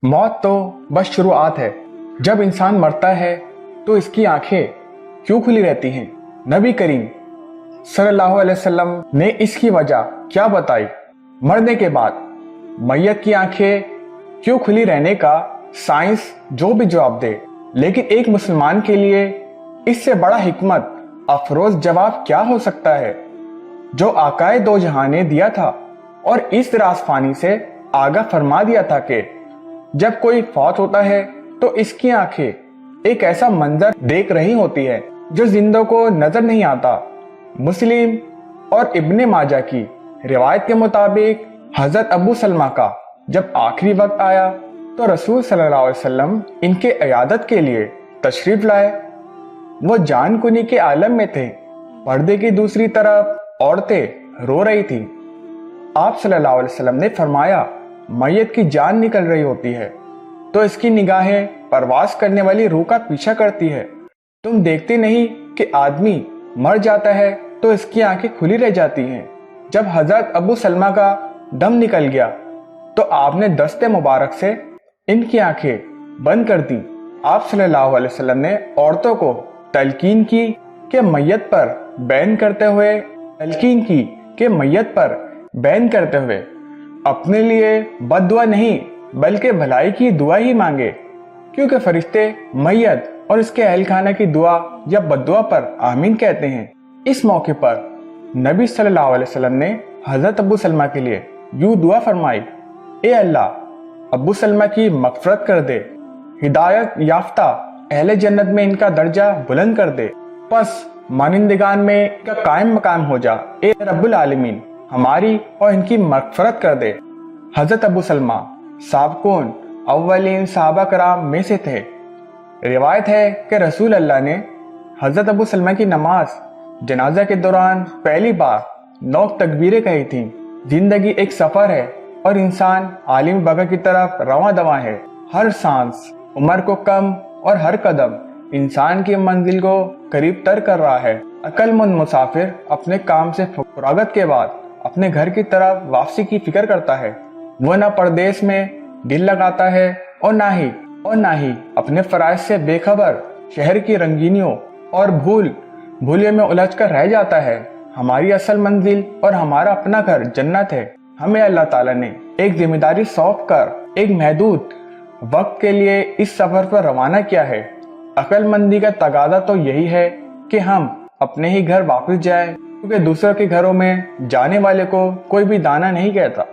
मौत तो बस शुरुआत है। जब इंसान मरता है तो इसकी आंखें क्यों खुली रहती हैं? नबी करीम सल्लल्लाहु अलैहि वसल्लम ने इसकी वजह क्या बताई? मरने के बाद मैयत की आंखें क्यों खुली रहने का साइंस जो भी जवाब दे, लेकिन एक मुसलमान के लिए इससे बड़ा हिकमत अफरोज जवाब क्या हो सकता है जो आकाए दो जहां ने दिया था और इस रासफानी से आगाह फरमा दिया था कि जब कोई फौत होता है तो इसकी आंखें एक ऐसा मंजर देख रही होती है जो जिंदों को नजर नहीं आता। मुस्लिम और इब्ने माजा की रिवायत के मुताबिक हजरत अबू सलमा का जब आखिरी वक्त आया तो रसूल सल्लल्लाहु अलैहि वसल्लम इनके इयादत के लिए तशरीफ लाए। वो जान कुनी के आलम में थे। पर्दे की दूसरी तरफ औरतें रो रही थी। आप सल्लल्लाहु अलैहि वसल्लम ने फरमाया, मैयत की जान निकल रही होती है तो इसकी निगाहें परवास करने वाली रूह का पीछा करती है। तुम देखते नहीं कि आदमी मर जाता है तो इसकी आंखें खुली रह जाती हैं। जब हजरत अबू सलमा का दम निकल गया तो आपने दस्ते मुबारक से इनकी आंखें बंद कर दी। आप सल्लल्लाहु अलैहि वसल्लम ने औरतों को तलकीन की कि मैयत पर बैन करते हुए अपने लिए बद्दुआ नहीं बल्कि भलाई की दुआ ही मांगे, क्योंकि फरिश्ते मैयत और इसके अहल खाना की दुआ या बद्दुआ पर आमीन कहते हैं। इस मौके पर नबी सल्लल्लाहु अलैहि वसल्लम ने हजरत अबू सलमा के लिए यूं दुआ फरमाई, ए अल्लाह, अबू सलमा की मगफरत कर दे, हिदायत याफ्ता अहले जन्नत में इनका दर्जा बुलंद कर दे, बस मानिंदगान में इनका कायम मकाम हो जा। ए रब्बुल आलमीन, हमारी और इनकी मगफरत कर दे। हजरत अबू सलमा साबकून अव्वलीन सहाबा कराम में से थे। रिवायत है कि रसूल अल्लाह ने हजरत अबू सलमा की नमाज जनाजा के दौरान पहली बार 9 तकबीरें कही थी। जिंदगी एक सफर है और इंसान आलिम बगा की तरफ रवां दवा है। हर सांस उम्र को कम और हर कदम इंसान की मंजिल को करीब तर कर रहा है। अक्लमंद मुसाफिर अपने काम से फरागत के बाद अपने घर की तरफ वापसी की फिक्र करता है। वो न परदेश में दिल लगाता है और ना ही अपने फराइज से बेखबर शहर की रंगीनियों और भूलियों में उलझ कर रह जाता है। हमारी असल मंजिल और हमारा अपना घर जन्नत है। हमें अल्लाह ताला ने एक जिम्मेदारी सौंप कर एक महदूद वक्त के लिए इस सफर पर रवाना किया है। अक्लमंदी का तगादा तो यही है कि हम अपने ही घर वापस जाएं, क्योंकि दूसरों के घरों में जाने वाले को कोई भी दाना नहीं कहता।